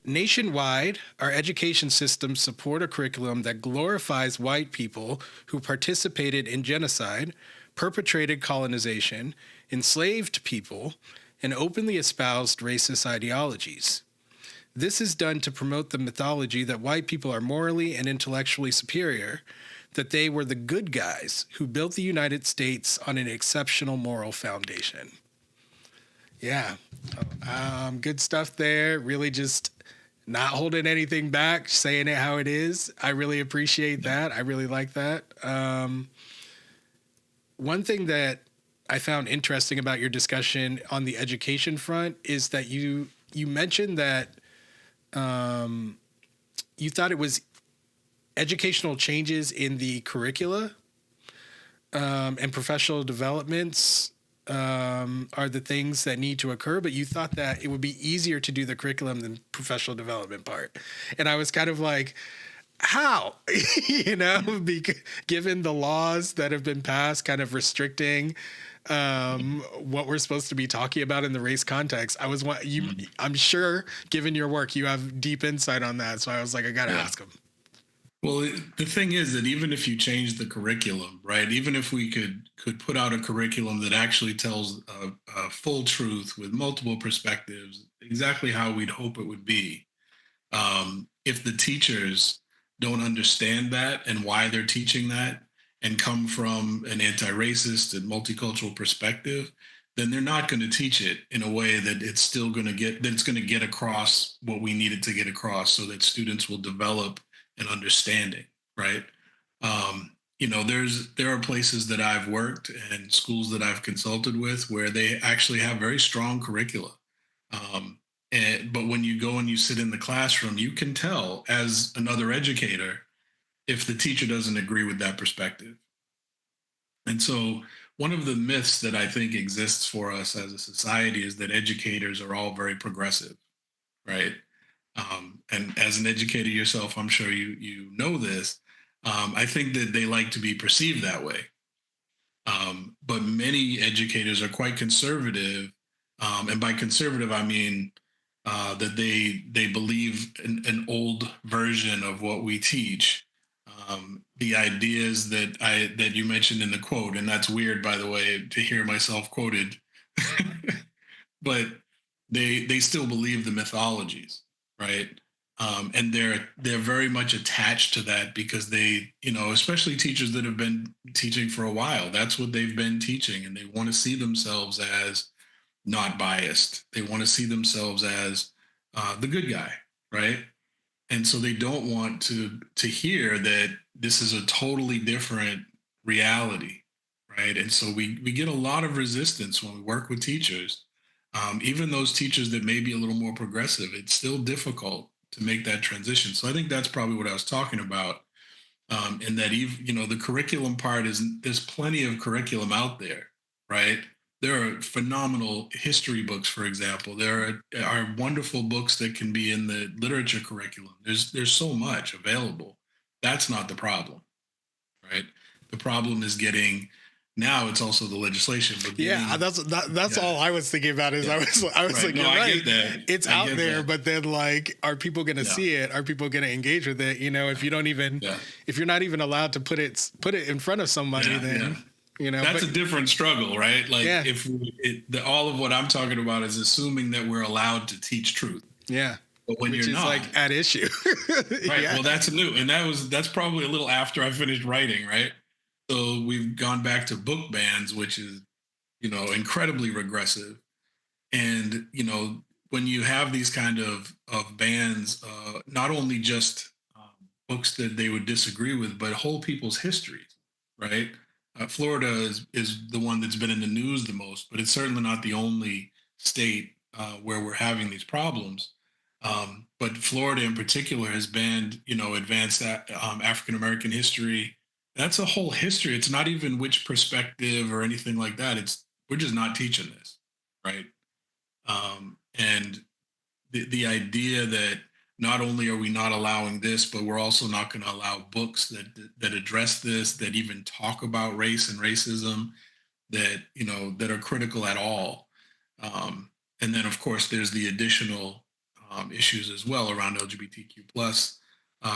Nationwide, our education systems support a curriculum that glorifies white people who participated in genocide, perpetrated colonization, enslaved people, and openly espoused racist ideologies. This is done to promote the mythology that white people are morally and intellectually superior, that they were the good guys who built the United States on an exceptional moral foundation. Yeah, good stuff there. Really just not holding anything back, saying it how it is. I really appreciate that. I really like that. One thing that I found interesting about your discussion on the education front is that you mentioned that you thought it was educational changes in the curricula and professional developments are the things that need to occur, but you thought that it would be easier to do the curriculum than professional development part. And I was kind of like, how? Given the laws that have been passed kind of restricting what we're supposed to be talking about in the race context. I'm sure given your work, you have deep insight on that. So I was like, I got to ask him. Well, the thing is that even if you change the curriculum, right? Even if we could put out a curriculum that actually tells a full truth with multiple perspectives, exactly how we'd hope it would be, if the teachers don't understand that and why they're teaching that and come from an anti-racist and multicultural perspective, then they're not going to teach it in a way that it's going to get across what we need it to get across, so that students will develop an understanding, right? There are places that I've worked and schools that I've consulted with where they actually have very strong curricula. But when you go and you sit in the classroom, you can tell as another educator if the teacher doesn't agree with that perspective. And so one of the myths that I think exists for us as a society is that educators are all very progressive, right? And as an educator yourself, I'm sure you know this. I think that they like to be perceived that way. But many educators are quite conservative, and by conservative I mean that they believe in an old version of what we teach. The ideas that you mentioned in the quote, and that's weird, by the way, to hear myself quoted, but they still believe the mythologies, right? And they're very much attached to that because they, especially teachers that have been teaching for a while, that's what they've been teaching, and they want to see themselves as not biased. They want to see themselves as the good guy, right? And so they don't want to hear that this is a totally different reality, right? And so we get a lot of resistance when we work with teachers. Even those teachers that may be a little more progressive, it's still difficult to make that transition. So I think that's probably what I was talking about. And that the curriculum part is, there's plenty of curriculum out there, right? There are phenomenal history books, for example. There are wonderful books that can be in the literature curriculum. There's so much available. That's not the problem, right? The problem is getting. Now it's also the legislation. But that's all I was thinking about. Is I was right. Like, you're right. It's out there, but then like, are people going to see it? Are people going to engage with it? If you don't even, if you're not even allowed to put it in front of somebody, then. That's a different struggle, right? Like if all of what I'm talking about is assuming that we're allowed to teach truth. Yeah. But when you're not, like at issue. Right. Yeah. Well, that's new. And that's probably a little after I finished writing, right? So we've gone back to book bans, which is, incredibly regressive. And, when you have these kind of bans, not only just books that they would disagree with, but whole people's histories, right? Florida is the one that's been in the news the most, but it's certainly not the only state where we're having these problems. But Florida in particular has banned, advanced African American history. That's a whole history. It's not even which perspective or anything like that. We're just not teaching this, right? And the idea that not only are we not allowing this, but we're also not going to allow books that address this, that even talk about race and racism, that are critical at all. And then, of course, there's the additional issues as well around LGBTQ plus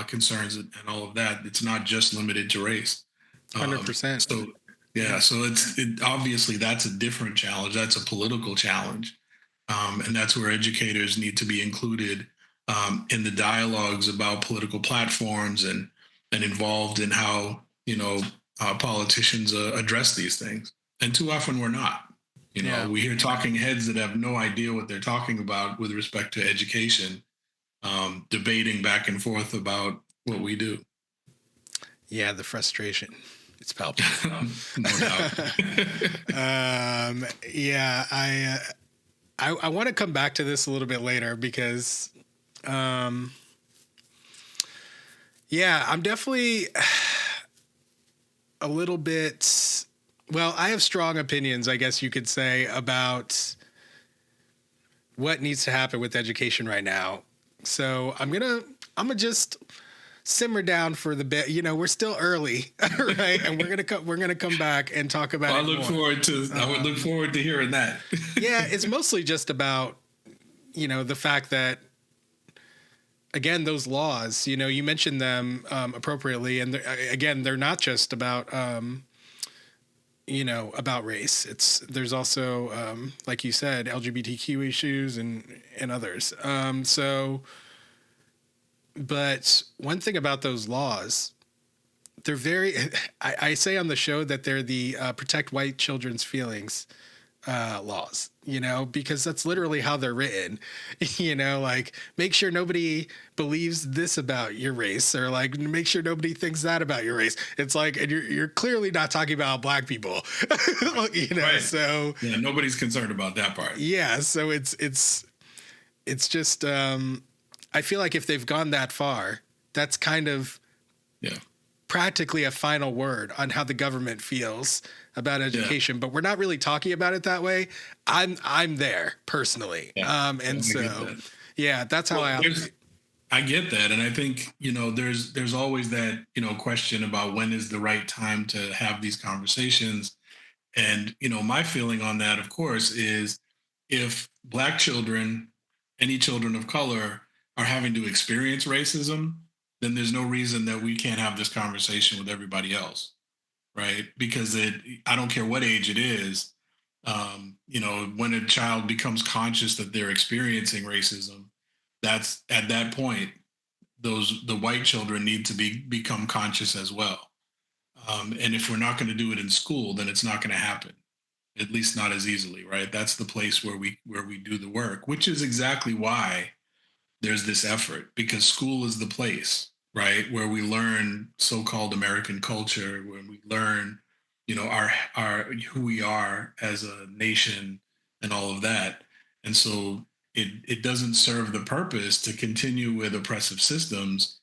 concerns and all of that. It's not just limited to race. 100%. So yeah, so obviously that's a different challenge. That's a political challenge, and that's where educators need to be included in the dialogues about political platforms and involved in how politicians address these things. And too often we're not. Yeah. We hear talking heads that have no idea what they're talking about with respect to education, debating back and forth about what we do. Yeah, the frustration. It's palpable. No doubt. Yeah, I want to come back to this a little bit later because, yeah, I'm definitely a little bit. Well, I have strong opinions, I guess you could say, about what needs to happen with education right now. So I'm gonna just simmer down for the bit. We're still early, right? And we're gonna come back and talk about I it would look forward to hearing that. Yeah, it's mostly just about the fact that, again, those laws. You mentioned them appropriately, and they're not just about about race. There's also, like you said, LGBTQ issues and others. But one thing about those laws, they're very, I say on the show that they're the protect white children's feelings laws, because that's literally how they're written, like make sure nobody believes this about your race, or like make sure nobody thinks that about your race. It's like, and you're clearly not talking about black people, Right. So yeah, nobody's concerned about that part. Yeah. So it's just, I feel like if they've gone that far, that's kind of practically a final word on how the government feels about education, but we're not really talking about it that way. I'm there personally. And so, that's how I get that. And I think, there's always that, question about when is the right time to have these conversations. And, my feeling on that, of course, is if Black children, any children of color, are having to experience racism, then there's no reason that we can't have this conversation with everybody else, right? Because I don't care what age it is, when a child becomes conscious that they're experiencing racism, that's at that point, the white children need to become conscious as well. And if we're not going to do it in school, then it's not going to happen, at least not as easily, right? That's the place where we do the work, which is exactly why there's this effort, because school is the place, right, where we learn so-called American culture, where we learn, our who we are as a nation and all of that. And so it doesn't serve the purpose to continue with oppressive systems,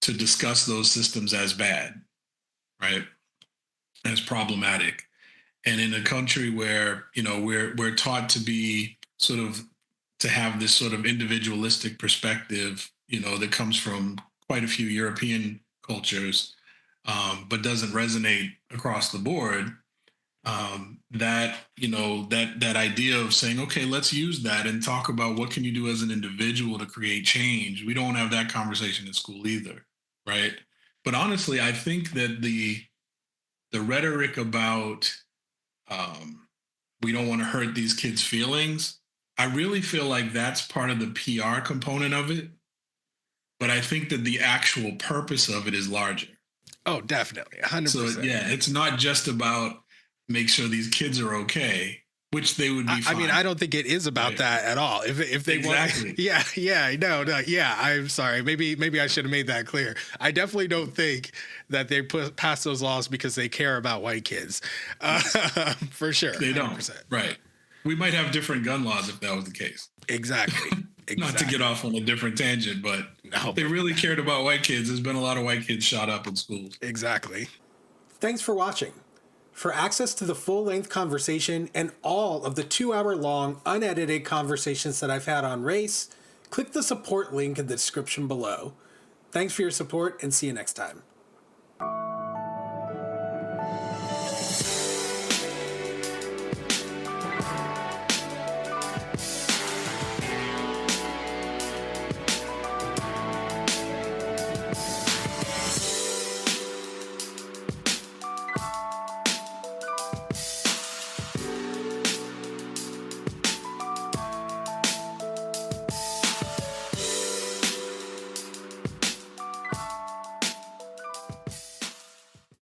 to discuss those systems as bad, right, as problematic. And in a country where, we're taught to be to have this sort of individualistic perspective, that comes from quite a few European cultures, but doesn't resonate across the board. That idea of saying, okay, let's use that and talk about what can you do as an individual to create change. We don't have that conversation in school either, right? But honestly, I think that the rhetoric about we don't want to hurt these kids' feelings, I really feel like that's part of the PR component of it. But I think that the actual purpose of it is larger. Oh, definitely. 100%. So, it's not just about make sure these kids are okay, which they would be fine. I mean, I don't think it is about that at all. If they exactly. I'm sorry. Maybe I should have made that clear. I definitely don't think that they pass those laws because they care about white kids. For sure. They don't. 100%. Right. We might have different gun laws if that was the case. Exactly. Not to get off on a different tangent, but they really cared about white kids. There's been a lot of white kids shot up in schools. Exactly. Thanks for watching. For access to the full-length conversation and all of the 2-hour-long unedited conversations that I've had on race, click the support link in the description below. Thanks for your support, and see you next time.